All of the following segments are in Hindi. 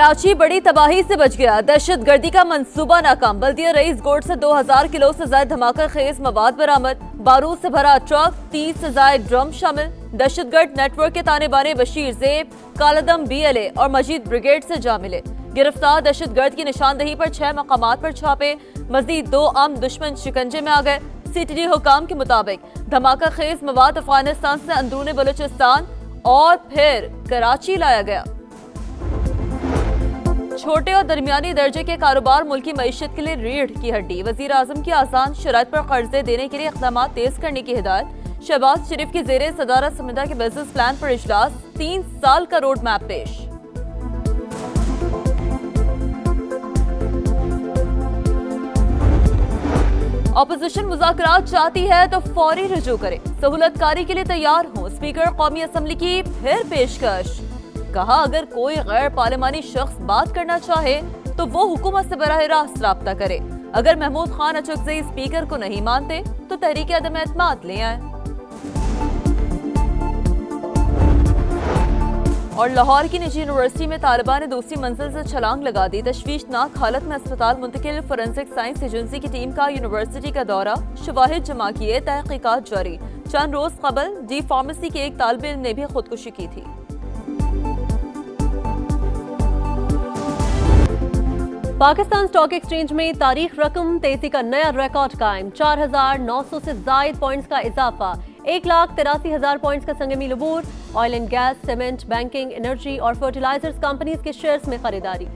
कराची बड़ी तबाही से बच गया। दहशतगर्दी का मंसूबा नाकाम। बल्दिया रईस गोड से 2000 किलो से ज्यादा धमाका खेज मवाद बरामद। बारूद से भरा ट्रक, 30 से ज्यादा ड्रम शामिल। दहशतगर्द नेटवर्क के ताने बाने बशीर ज़ेब, कालादम BLA और मजीद ब्रिगेड से जा मिले। गिरफ्तार दहशतगर्द की निशानदही पर 6 मकामात पर छापे। मजीद 2 आम दुश्मन शिकंजे में आ गए। CTD हुकाम के मुताबिक धमाका खेज मवाद अफगानिस्तान से अंदरूनी बलूचिस्तान और फिर कराची लाया गया। छोटे और दरमियानी दर्जे के कारोबार मुल्की मईशत के लिए रीढ़ की हड्डी। वजीर आजम की आसान शराइत पर कर्जे देने के लिए इक़दाम तेज करने की हिदायत। शहबाज शरीफ की ज़ेरे सदारत समिधा के बिजनेस प्लान पर इजलास। 3 साल का रोड मैप पेश। अपोजिशन मुज़ाकरात चाहती है तो फौरी रुजू करे। सहूलतकारी के लिए तैयार हों। स्पीकर कौमी असम्बली की फिर पेशकश। कहा, अगर कोई गैर पार्लिमानी शख्स बात करना चाहे तो वो हुकूमत से बराह रास्त राब्ता करे। अगर महमूद खान अचकज़ई स्पीकर को नहीं मानते तो तहरीक अदम एतमाद ले आए। और लाहौर की निजी यूनिवर्सिटी में तालिबा ने दूसरी मंजिल से छलांग लगा दी। तशवीशनाक हालत में अस्पताल मुंतकिल। फोरेंसिक साइंस एजेंसी की टीम का यूनिवर्सिटी का दौरा। शवाहिद जमा किए, तहकीकात जारी। चंद रोज कबल डी फार्मेसी के एक तालिब इल्म ने भी खुदकुशी की थी। पाकिस्तान स्टॉक एक्सचेंज में तारीख रकम तेजी का नया रिकॉर्ड कायम। 4900 से जायद पॉइंट्स का इजाफा। 1,83,000 पॉइंट्स का संगमी लबूर। Oil and gas, cement, banking, energy और फर्टिलाइजर्स कंपनीज के शेयर्स में खरीदारी।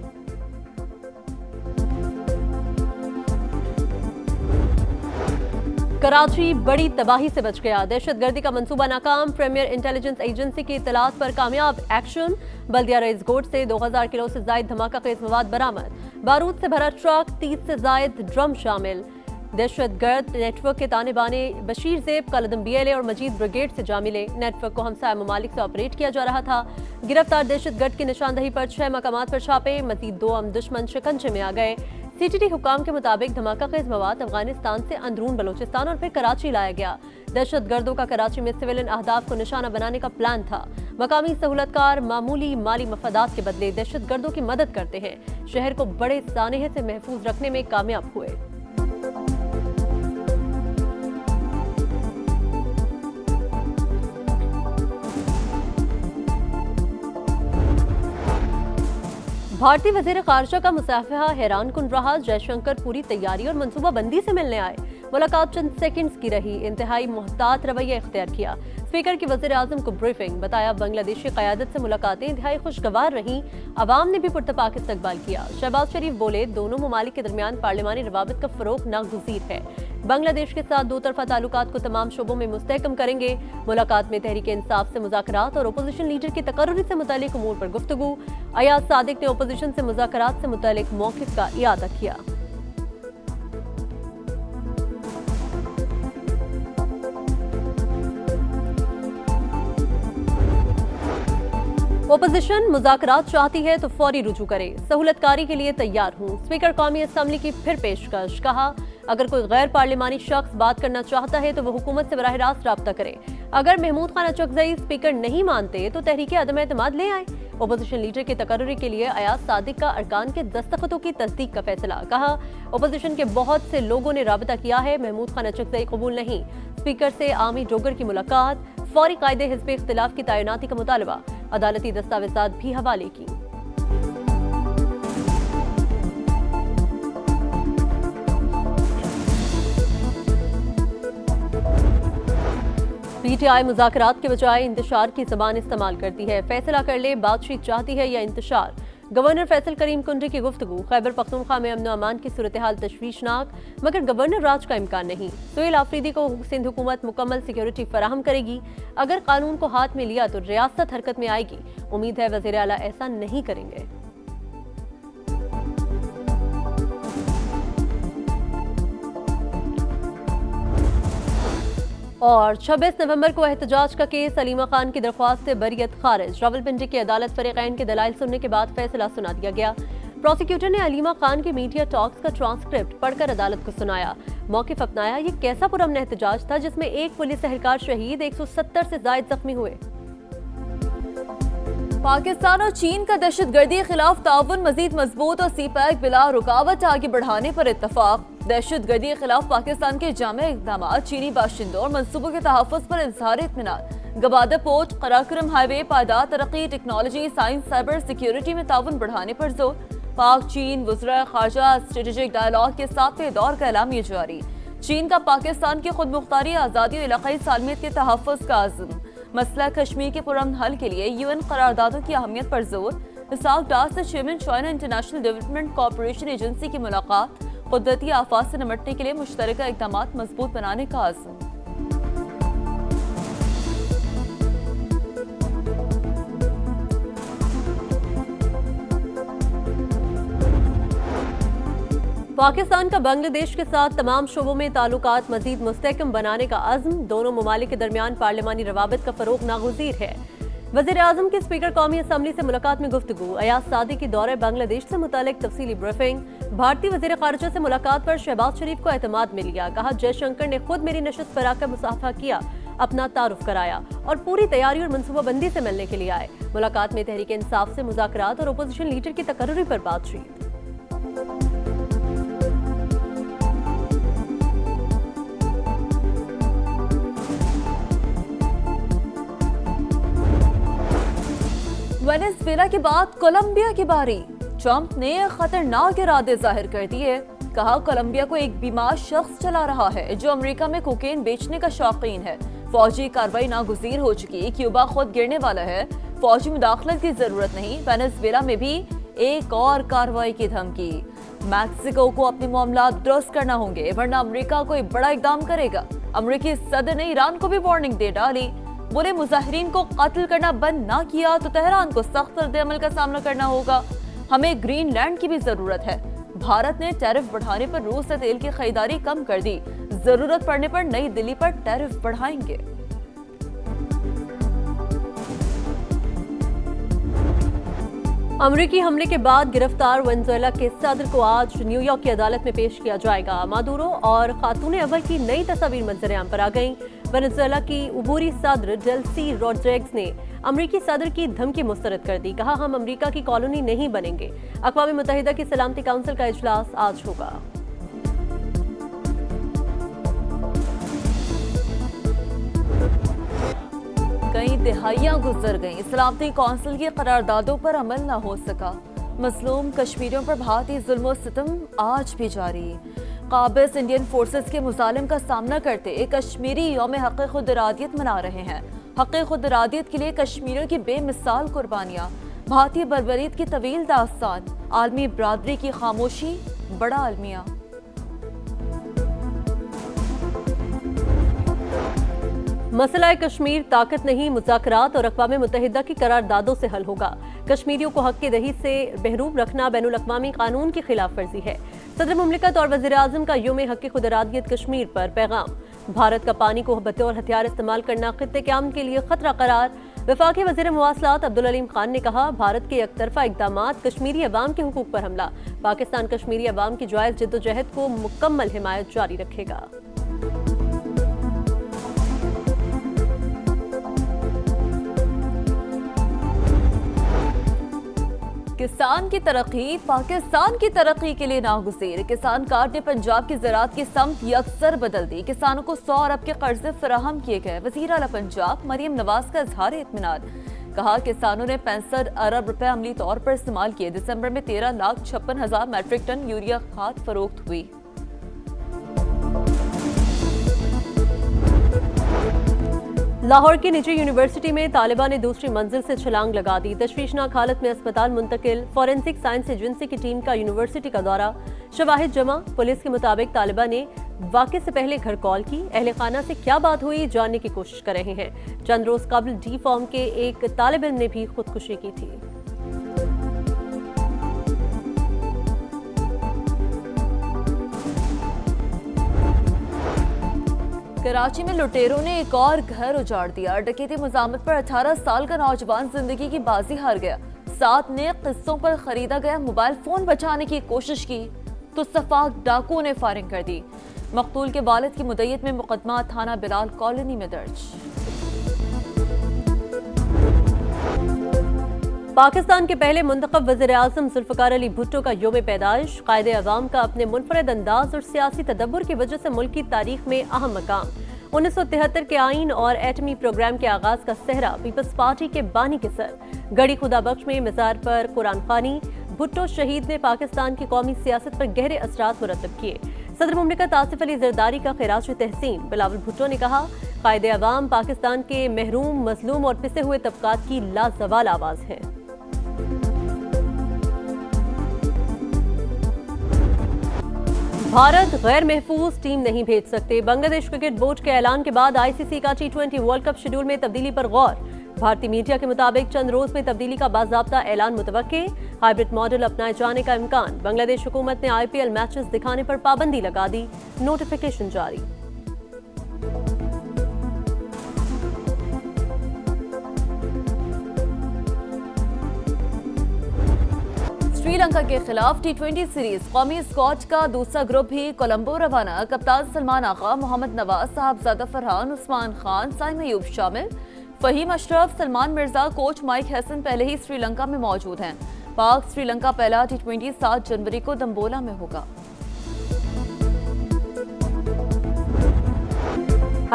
कराची बड़ी तबाही से बच गया। दहशतगर्दी का मंसूबा नाकाम। प्रीमियर इंटेलिजेंस एजेंसी की इत्तलात पर कामयाब एक्शन। बल्दिया रईस गोड से 2000 किलो से जायद धमाका खेज मवाद बरामद। बारूद से भरा ट्रक, 30 से जायद ड्रम शामिल। दहशतगर्द नेटवर्क के ताने बाने बशीर ज़ेब, कालादम BLA और मजीद ब्रिगेड से जा मिले। नेटवर्क को हमसाया ममालिक से ऑपरेट किया जा रहा था। गिरफ्तार दहशतगर्द की निशानदही पर 6 मकामात पर छापे। मजीद 2 आम दुश्मन शिकंजे में आ गए। CTD हुकाम के मुताबिक धमाका खेज मवाद अफगानिस्तान से अंदरून बलूचिस्तान और फिर कराची लाया गया। दहशतगर्दों का कराची में सिविलियन अहदाफ को निशाना बनाने का प्लान था। मकामी सहूलतकार मामूली माली मफादात के बदले दहशतगर्दों की मदद करते हैं। शहर को बड़े सानहे से महफूज रखने में कामयाब हुए। भारतीय वज़ीर ख़ारिजा का मुसाफहा हैरान कुन रहा। जयशंकर पूरी तैयारी और मनसूबाबंदी से मिलने आए। मुलाकात चंद सेकंड्स की रही। इंतहाई मुहतात रवैया इख्तियार किया। स्पीकर की वज़ीर आज़म को ब्रीफिंग। बताया, बांग्लादेशी क़यादत से मुलाकातें इंतहाई खुशगवार रहीं। अवाम ने भी पुरतपाक इस्तकबाल किया। शहबाज शरीफ बोले, दोनों ममालिक के दरमियान पार्लिमानी रवाबित का फ़रोग़ नागुज़ीर है। बांग्लादेश के साथ दो तरफा ताल्लुकात को तमाम शोबों में मुस्तहकम करेंगे। मुलाकात में तहरीक इंसाफ से मुज़ाकरात और अपोजिशन लीडर की तकर्रुरी से मुतालिक उमूर पर गुफ्तगू। अयाज सादिक ने अपोजिशन से मुज़ाकरात से मुतालिक मौक़िफ़ का इयादा किया। ओपोजिशन मुज़ाकरात चाहती है तो फौरी रुजू करे। सहूलतकारी के लिए तैयार हूँ। स्पीकर कौमी असम्बली की फिर पेशकश। कहा, अगर कोई गैर पार्लिमानी शख्स बात करना चाहता है तो वह हुकूमत से बराह रास्त राब्ता करे। अगर महमूद खान अचकज़ई स्पीकर नहीं मानते तो तहरीक अदम एतमाद ले आए। ओपोजिशन लीडर की तकर्रुरी के लिए अयाज सादिक का अरकान के दस्तखतों की तस्दीक का फैसला। कहा, ओपोजिशन के बहुत से लोगों ने राबता किया है। महमूद खान अचकज़ई कबूल नहीं। स्पीकर से आमी डोगर की मुलाकात। फौरी कायदे हिज़्ब इख्तिलाफ की तैनाती का मुतालबा। अदालती दस्तावेजात भी हवाले की। PTI मुज़ाकरात के बजाय इंतशार की ज़बान इस्तेमाल करती है। फैसला कर ले, बातचीत चाहती है या इंतशार। गवर्नर फैसल करीम कुंडरी की गुफ्तगू। खैबर पख्तूनख्वा में अमन अमान की सूरत हाल तशवीशनाक, मगर गवर्नर राज का इम्कान नहीं। सुहेल आफरीदी को सिंध हुकूमत मुकम्मल सिक्योरिटी फराहम करेगी। अगर कानून को हाथ में लिया तो रियासत हरकत में आएगी। उम्मीद है वज़ीर आला ऐसा नहीं करेंगे। और 26 नवंबर को एहतजाज का केस। अलीमा खान की दरख्वास्त से बरियत खारिज। रावलपिंडी की अदालत फरीकैन के दलाइल सुनने के बाद फैसला सुना दिया गया। प्रोसिक्यूटर ने अलीमा खान के मीडिया टॉक्स का ट्रांसक्रिप्ट पढ़कर अदालत को सुनाया। मौक़िफ़ अपनाया। ये कैसा पुरअमन एहतजाज था जिसमें एक पुलिस एहलकार शहीद, 170 से ज़ायद जख्मी हुए। पाकिस्तान और चीन का दहशतगर्दी के खिलाफ ताउन मजीद मजबूत और सी पैक बिला रुकावट आगे बढ़ाने पर इत्तफाक। दहशतगर्दी के खिलाफ पाकिस्तान के जामे इकदाम चीनी बाशिंदों और मनसूबों के तहफ़्फ़ुज़ पर इज़हार इत्मीनान। गवादर पोर्ट, कराक्रम हाईवे, पायदार तरक्की, टेक्नोलॉजी, साइंस, साइबर सिक्योरिटी में ताउन बढ़ाने पर जोर। पाक चीन वज़रा ख़ारजा स्ट्रेटेजिक डायलॉग के 7वें दौर का ऐलान जारी। चीन का पाकिस्तान की खुद मुख्तारी, आज़ादी और इलाक़ाई सालमियत के तहफ़्फ़ुज़ का आज़म। मसला कश्मीर के पुरअमन हल के लिए UN करारदादों की अहमियत पर जोर। इसाक डार से chairman China international development corporation agency की मुलाकात। कुदरती आफात से निपटने के लिए मुश्तरका इक़दामात मजबूत बनाने का आज़म। पाकिस्तान का बांग्लादेश के साथ तमाम शोबों में ताल्लुकात मजीद मुस्तहकम बनाने का अज़्म। दोनों ममालिक के दरमियान पार्लिमानी रवाबित का फ़रोग़ नागुज़ीर है। वज़ीर आज़म की स्पीकर कौमी असम्बली से मुलाकात में गुफ्तगू। अयाज सादी की दौरे बांग्लादेश से मुतालिक तफसीली ब्रीफिंग। भारतीय वज़ीर ख़ारजा से मुलाकात पर शहबाज शरीफ को एतमाद मिल गया। कहा, जयशंकर ने खुद मेरी नशस्त पर आकर मुसाफा किया, अपना तारुफ कराया और पूरी तैयारी और मनसूबाबंदी से मिलने के लिए आए। मुलाकात में तहरीक इंसाफ से मुज़ाकरात और अपोजिशन लीडर की तकर्रुरी पर बातचीत। वेनेजुएला के बाद कोलंबिया की बारी। ट्रंप ने खतरनाक इरादे जाहिर कर दिए। कहा, कोलंबिया को एक बीमार शख्स चला रहा है जो अमेरिका में कोकेन बेचने का शौकीन है। फौजी कार्रवाई नागुज़ीर हो चुकी। क्यूबा खुद गिरने वाला है। फौजी मुदाखलत की जरूरत नहीं। वेनेजुएला में भी एक और कार्रवाई की धमकी। मैक्सिको को अपने मामला दुरुस्त करना होंगे वरना अमेरिका कोई बड़ा इकदाम करेगा। अमेरिकी सदर ने ईरान को भी वार्निंग दे डाली। बोले, मुजाहिरीन को कत्ल करना बंद ना किया तो तेहरान को सख्त रद्द-ए-अमल का सामना करना होगा। हमें ग्रीनलैंड की भी जरूरत है। भारत ने टैरिफ बढ़ाने पर रूस से तेल की खरीदारी कम कर दी। जरूरत पड़ने पर नई दिल्ली पर टैरिफ बढ़ाएंगे। अमरीकी हमले के बाद गिरफ्तार वेनेजुएला के सदर को आज न्यूयॉर्क की अदालत में पेश किया जाएगा। मादुरो और खातून अव्वल की नई तस्वीर मंजर-ए-आम पर आ गईं। वेनेजुएला की उबूरी सदर डेल्सी रोड्रिग्स ने अमरीकी सदर की धमकी मुस्तरद कर दी। कहा, हम अमरीका की कॉलोनी नहीं बनेंगे। अक़वाम मुत्तहिदा की सलामती काउंसिल का इजलास आज होगा। कई दिहाइयां गुजर गईं, सलामती काउंसिल की करारदादों पर अमल न हो सका। मजलूम कश्मीरियों पर भारतीय जुल्म और सितम आज भी जारी। काबिज इंडियन फोर्सेस के मुजालिम का सामना करते कश्मीरी यौम हक़ खुद इरादियत मना रहे हैं। हक़ खुद इरादियत के लिए कश्मीरियों की बेमिसाल कुर्बानियाँ। भारतीय बर्बरीत की तवील दास्तान। आलमी बरादरी की खामोशी बड़ा अलमिया। मसला कश्मीर ताकत नहीं, मुज़ाकरात और अक़वाम मुत्तहिदा की करारदादों से हल होगा। कश्मीरियों को हक़ दही से महरूम रखना बैनुल अक़वामी कानून की खिलाफ वर्जी है। सदर मुमलिकत और वज़ीर आज़म का यौम हक़ खुद इरादियत कश्मीर पर पैगाम। भारत का पानी को बतौर हथियार इस्तेमाल करना ख़ित्ते क़याम के लिए खतरा करार। वफाकी वज़ीर मवासलात अब्दुल अलीम खान ने कहा, भारत के एकतरफा इक़दामात कश्मीरी अवाम के हुकूक पर हमला। पाकिस्तान कश्मीरी अवाम की जायज़ जद्दोजहद को मुकम्मल हिमायत जारी रखेगा। किसान की तरक्की पाकिस्तान की तरक्की के लिए नागुज़ीर। किसान कार्ड ने पंजाब की ज़राअत की समत यकसर बदल दी। किसानों को 100 अरब के कर्जे फराहम किए गए। वज़ीर आला पंजाब मरियम नवाज का इजहार इत्मीनान। कहा, किसानों ने 65 अरब रुपए अमली तौर पर इस्तेमाल किए। दिसंबर में 13,56,000 मैट्रिक टन यूरिया खाद फरोख्त हुई। लाहौर की निजी यूनिवर्सिटी में तालिबा ने दूसरी मंजिल से छलांग लगा दी। तशवीशनाक हालत में अस्पताल मुंतकिल। फॉरेंसिक साइंस एजेंसी की टीम का यूनिवर्सिटी का दौरा। शवाहिद जमा। पुलिस के मुताबिक तालिबा ने वाक़े से पहले घर कॉल की। अहले खाना से क्या बात हुई जानने की कोशिश कर रहे हैं। चंद रोज कबल डी फॉर्म के एक तालिब इल्म ने भी खुदकुशी की थी। कराची में लुटेरों ने एक और घर उजाड़ दिया। डकैती मज़ामत पर 18 साल का नौजवान जिंदगी की बाजी हार गया। 7 नए किस्तों पर खरीदा गया मोबाइल फोन बचाने की कोशिश की तो सफाक डाकुओं ने फायरिंग कर दी। मकतूल के वालिद की मुद्दत में मुकदमा थाना बिलाल कॉलोनी में दर्ज। पाकिस्तान के पहले मुंतखब वज़ीर-ए-आज़म ज़ुल्फ़िकार अली भुट्टो का यौम पैदाइश। कायदे अवाम का अपने मुनफरद अंदाज और सियासी तदब्बुर की वजह से मुल्क की तारीख में अहम मकाम। 1973 के आइन और एटमी प्रोग्राम के आगाज का सेहरा पीपल्स पार्टी के बानी के सर। गढ़ी खुदा बख्श में मज़ार पर कुरान खानी। भुट्टो शहीद ने पाकिस्तान की कौमी सियासत पर गहरे असरात मुरतब किए। सदर मुमलिकत आसिफ अली जरदारी का खिराज तहसीन। बिलावल भुट्टो ने कहा, कायदे अवाम पाकिस्तान के महरूम, मजलूम और पिसे हुए तबकात की लाजवाल आवाज है। भारत गैर महफूज टीम नहीं भेज सकते। बांग्लादेश क्रिकेट बोर्ड के ऐलान के बाद आईसीसी का T20 वर्ल्ड कप शेड्यूल में तब्दीली पर गौर। भारतीय मीडिया के मुताबिक चंद रोज में तब्दीली का बाज़ाब्ता ऐलान मुतवक्के। हाइब्रिड मॉडल अपनाए जाने का इम्कान। बांग्लादेश हुकूमत ने IPL मैचेस दिखाने पर पाबंदी लगा दी। नोटिफिकेशन जारी। श्रीलंका के खिलाफ T20 सीरीज कौमी स्क्वाड का दूसरा ग्रुप भी कोलंबो रवाना। कप्तान सलमान आगा, मोहम्मद नवाज, साहबजादा फरहान, उस्मान खान, साइम अयूब शामिल। Faheem Ashraf, Salman Mirza, coach Mike Hesson पहले ही श्रीलंका में मौजूद हैं। पाक श्रीलंका पहला T20 7 जनवरी को दम्बोला में होगा।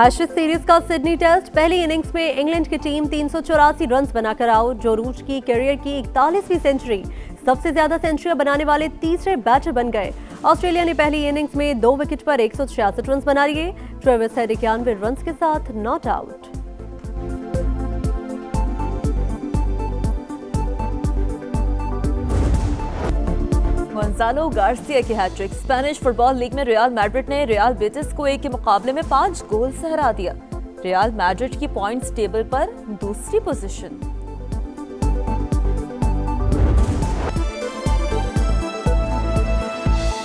एशेज सीरीज का सिडनी टेस्ट। पहली इनिंग्स में इंग्लैंड की टीम 384 रन बनाकर आउट। जो रूट की कैरियर की 41वीं सेंचुरी, सबसे ज्यादा सेंचुरियां बनाने वाले तीसरे बैटर बन गए। ऑस्ट्रेलिया ने पहली इनिंग्स में 2 विकेट पर 166 रन बना लिए। ट्रेविस हेड 91 रन के साथ नॉट आउट। गोंजालो गार्सिया की हैट्रिक। स्पेनिश फुटबॉल लीग में रियल मैड्रिड ने रियल बेटिस को 1 के मुकाबले में 5 गोल से हरा दिया। रियल मैड्रिड की पॉइंट्स टेबल पर दूसरी पोजीशन।